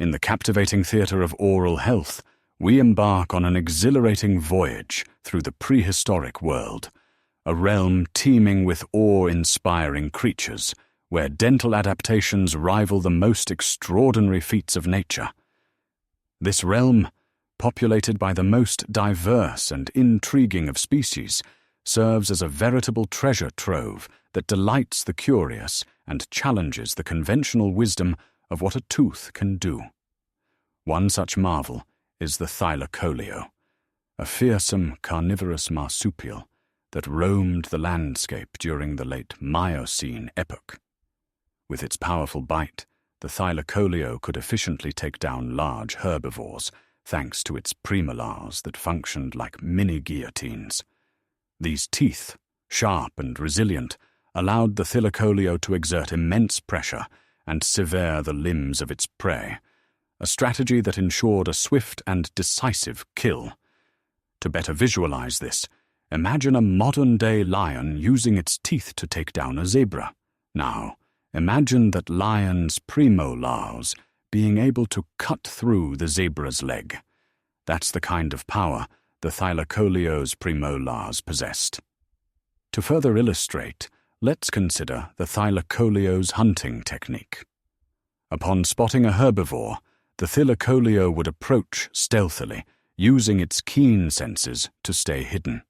In the captivating theatre of oral health, we embark on an exhilarating voyage through the prehistoric world, a realm teeming with awe-inspiring creatures, where dental adaptations rival the most extraordinary feats of nature. This realm, populated by the most diverse and intriguing of species, serves as a veritable treasure trove that delights the curious and challenges the conventional wisdom of what a tooth can do. One such marvel is the thylacoleo, a fearsome carnivorous marsupial that roamed the landscape during the late Miocene epoch. With its powerful bite, the thylacoleo could efficiently take down large herbivores, thanks to its premolars that functioned like mini-guillotines. These teeth, sharp and resilient, allowed the thylacoleo to exert immense pressure and sever the limbs of its prey, a strategy that ensured a swift and decisive kill. To better visualize this, imagine a modern-day lion using its teeth to take down a zebra. Now, imagine that lion's premolars being able to cut through the zebra's leg. That's the kind of power the thylacoleo's premolars possessed. To further illustrate, let's consider the thylacoleo's hunting technique. Upon spotting a herbivore, the thylacoleo would approach stealthily, using its keen senses to stay hidden.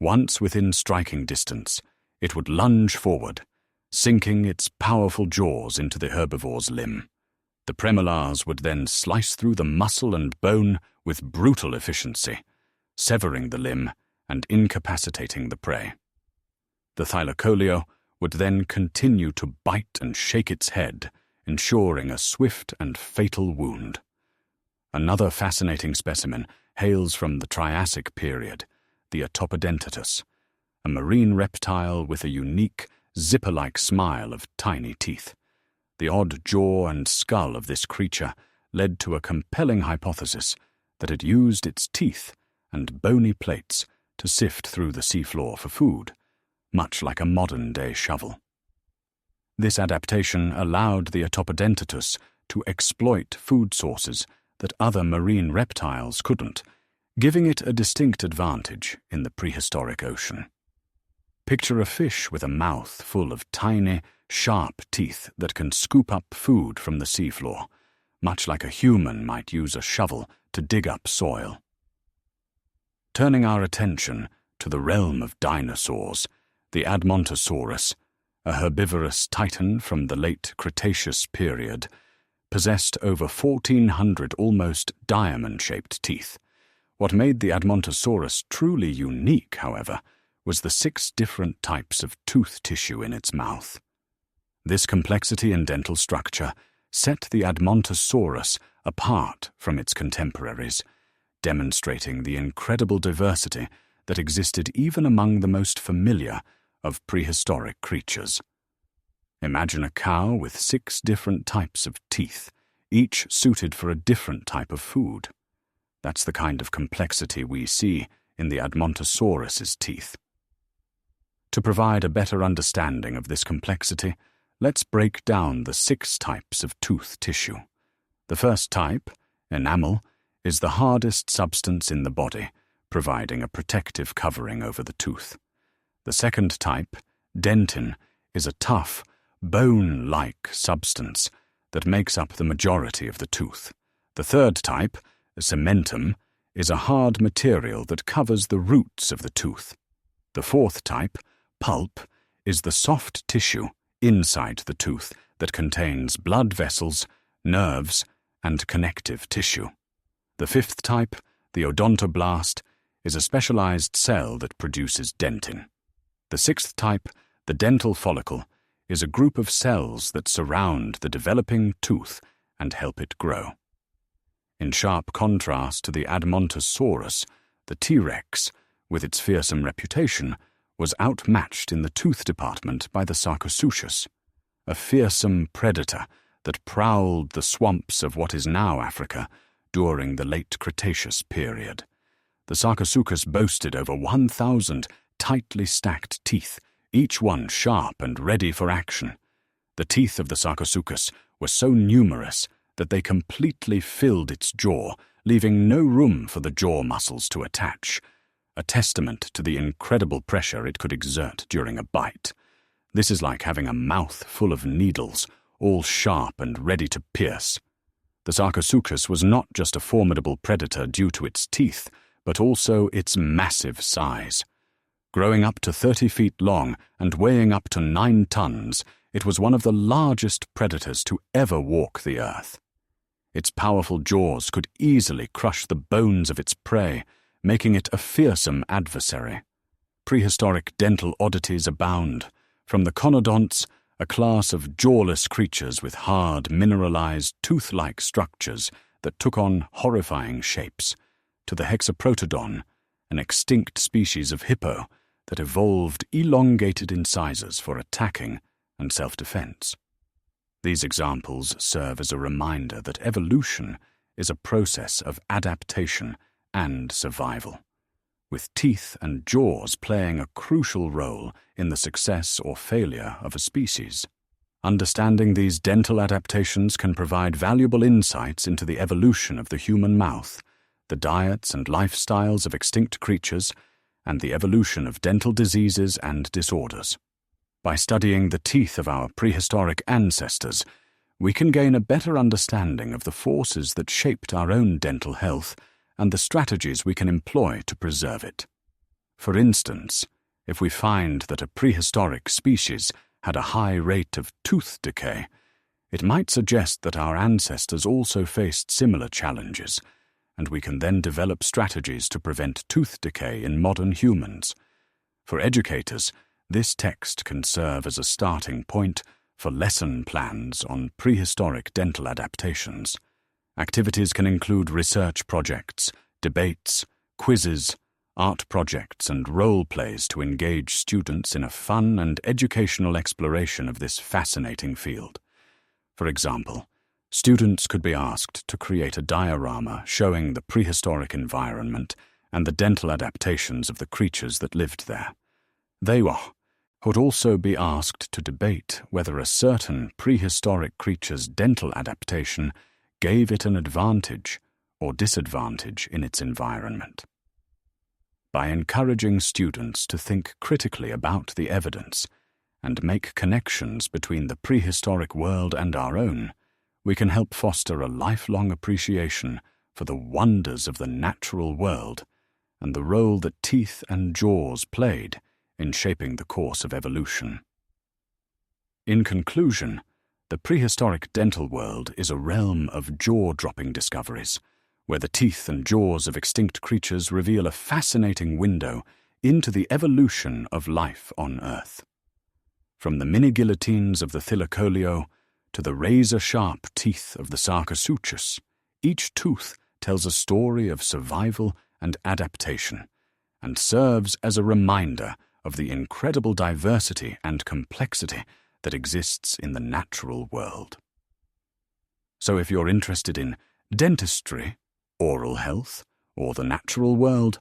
Once within striking distance, it would lunge forward, sinking its powerful jaws into the herbivore's limb. The premolars would then slice through the muscle and bone with brutal efficiency, severing the limb and incapacitating the prey. The thylacoleo would then continue to bite and shake its head, ensuring a swift and fatal wound. Another fascinating specimen hails from the Triassic period, the Atopodentatus, a marine reptile with a unique, zipper-like smile of tiny teeth. The odd jaw and skull of this creature led to a compelling hypothesis that it used its teeth and bony plates to sift through the seafloor for food, much like a modern-day shovel. This adaptation allowed the Atopodentatus to exploit food sources that other marine reptiles couldn't, giving it a distinct advantage in the prehistoric ocean. Picture a fish with a mouth full of tiny, sharp teeth that can scoop up food from the seafloor, much like a human might use a shovel to dig up soil. Turning our attention to the realm of dinosaurs, the Admontosaurus, a herbivorous titan from the late Cretaceous period, possessed over 1,400 almost diamond-shaped teeth. What made the Admontosaurus truly unique, however, was the 6 different types of tooth tissue in its mouth. This complexity in dental structure set the Admontosaurus apart from its contemporaries, demonstrating the incredible diversity that existed even among the most familiar of prehistoric creatures. Imagine a cow with 6 different types of teeth, each suited for a different type of food. That's the kind of complexity we see in the Admontosaurus's teeth. To provide a better understanding of this complexity, let's break down the 6 types of tooth tissue. The first type, enamel, is the hardest substance in the body, providing a protective covering over the tooth. The second type, dentin, is a tough, bone-like substance that makes up the majority of the tooth. The third type, cementum, is a hard material that covers the roots of the tooth. The fourth type, pulp, is the soft tissue inside the tooth that contains blood vessels, nerves, and connective tissue. The fifth type, the odontoblast, is a specialized cell that produces dentin. The sixth type, the dental follicle, is a group of cells that surround the developing tooth and help it grow. In sharp contrast to the Admontosaurus, the T-Rex, with its fearsome reputation, was outmatched in the tooth department by the Sarcosuchus, a fearsome predator that prowled the swamps of what is now Africa during the late Cretaceous period. The Sarcosuchus boasted over 1,000 tightly stacked teeth, each one sharp and ready for action. The teeth of the Sarcosuchus were so numerous that they completely filled its jaw, leaving no room for the jaw muscles to attach, a testament to the incredible pressure it could exert during a bite. This is like having a mouth full of needles, all sharp and ready to pierce. The Sarcosuchus was not just a formidable predator due to its teeth, but also its massive size. Growing up to 30 feet long and weighing up to 9 tons, it was one of the largest predators to ever walk the earth. Its powerful jaws could easily crush the bones of its prey, making it a fearsome adversary. Prehistoric dental oddities abound, from the conodonts, a class of jawless creatures with hard, mineralized, tooth-like structures that took on horrifying shapes, to the hexaprotodon, an extinct species of hippo that evolved elongated incisors for attacking and self-defense. These examples serve as a reminder that evolution is a process of adaptation and survival, with teeth and jaws playing a crucial role in the success or failure of a species. Understanding these dental adaptations can provide valuable insights into the evolution of the human mouth, the diets and lifestyles of extinct creatures, and the evolution of dental diseases and disorders. By studying the teeth of our prehistoric ancestors, we can gain a better understanding of the forces that shaped our own dental health and the strategies we can employ to preserve it. For instance, if we find that a prehistoric species had a high rate of tooth decay, it might suggest that our ancestors also faced similar challenges, and we can then develop strategies to prevent tooth decay in modern humans. For educators, this text can serve as a starting point for lesson plans on prehistoric dental adaptations. Activities can include research projects, debates, quizzes, art projects, and role plays to engage students in a fun and educational exploration of this fascinating field. For example, students could be asked to create a diorama showing the prehistoric environment and the dental adaptations of the creatures that lived there. They would also be asked to debate whether a certain prehistoric creature's dental adaptation gave it an advantage or disadvantage in its environment. By encouraging students to think critically about the evidence and make connections between the prehistoric world and our own, we can help foster a lifelong appreciation for the wonders of the natural world and the role that teeth and jaws played in shaping the course of evolution. In conclusion, the prehistoric dental world is a realm of jaw-dropping discoveries, where the teeth and jaws of extinct creatures reveal a fascinating window into the evolution of life on Earth. From the mini-guillotines of the Thylacoleo to the razor-sharp teeth of the Sarcosuchus, each tooth tells a story of survival and adaptation, and serves as a reminder of the incredible diversity and complexity that exists in the natural world. So if you're interested in dentistry, oral health, or the natural world,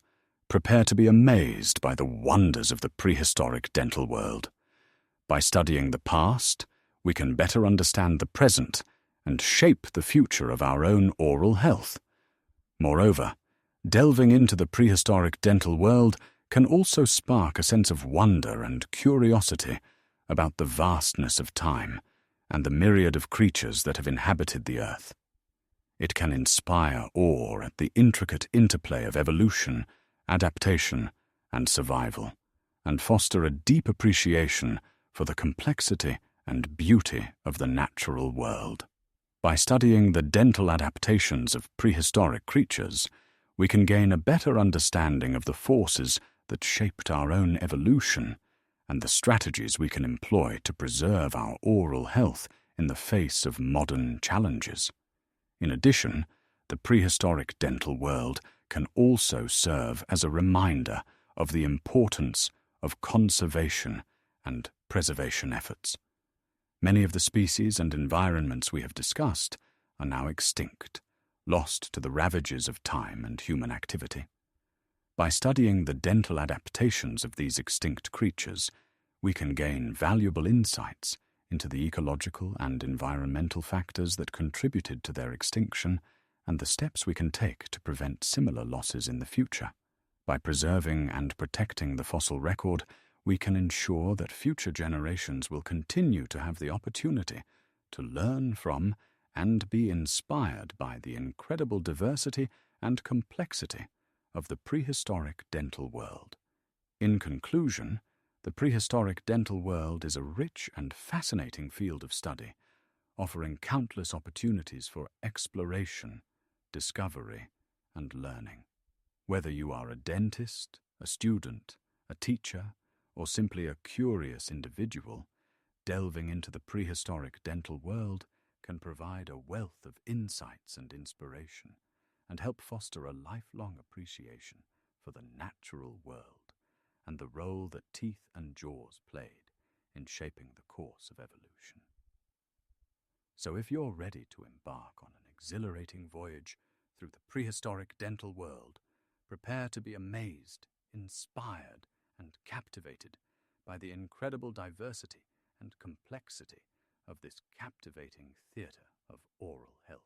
prepare to be amazed by the wonders of the prehistoric dental world. By studying the past, we can better understand the present and shape the future of our own oral health. Moreover, delving into the prehistoric dental world can also spark a sense of wonder and curiosity about the vastness of time and the myriad of creatures that have inhabited the earth. It can inspire awe at the intricate interplay of evolution, adaptation, and survival, and foster a deep appreciation for the complexity and beauty of the natural world. By studying the dental adaptations of prehistoric creatures, we can gain a better understanding of the forces that shaped our own evolution and the strategies we can employ to preserve our oral health in the face of modern challenges. In addition, the prehistoric dental world can also serve as a reminder of the importance of conservation and preservation efforts. Many of the species and environments we have discussed are now extinct, lost to the ravages of time and human activity. By studying the dental adaptations of these extinct creatures, we can gain valuable insights into the ecological and environmental factors that contributed to their extinction and the steps we can take to prevent similar losses in the future. By preserving and protecting the fossil record, we can ensure that future generations will continue to have the opportunity to learn from and be inspired by the incredible diversity and complexity of the prehistoric dental world. In conclusion, the prehistoric dental world is a rich and fascinating field of study, offering countless opportunities for exploration, discovery, and learning. Whether you are a dentist, a student, a teacher, or simply a curious individual, delving into the prehistoric dental world can provide a wealth of insights and inspiration, and help foster a lifelong appreciation for the natural world and the role that teeth and jaws played in shaping the course of evolution. So if you're ready to embark on an exhilarating voyage through the prehistoric dental world, prepare to be amazed, inspired, and captivated by the incredible diversity and complexity of this captivating theatre of oral health.